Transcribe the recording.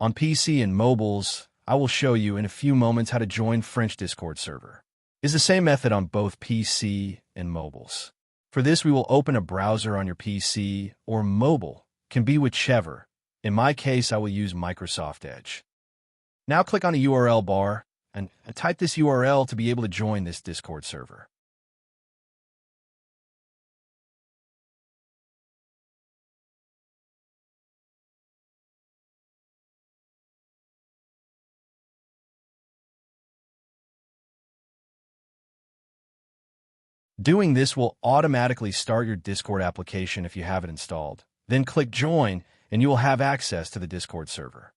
On PC and mobiles, I will show you in a few moments how to join French Discord server. It's the same method on both PC and mobiles. For this, we will open a browser on your PC or mobile, can be whichever. In my case, I will use Microsoft Edge. Now click on the URL bar and type this URL to be able to join this Discord server. Doing this will automatically start your Discord application if you have it installed. Then click Join, and you will have access to the Discord server.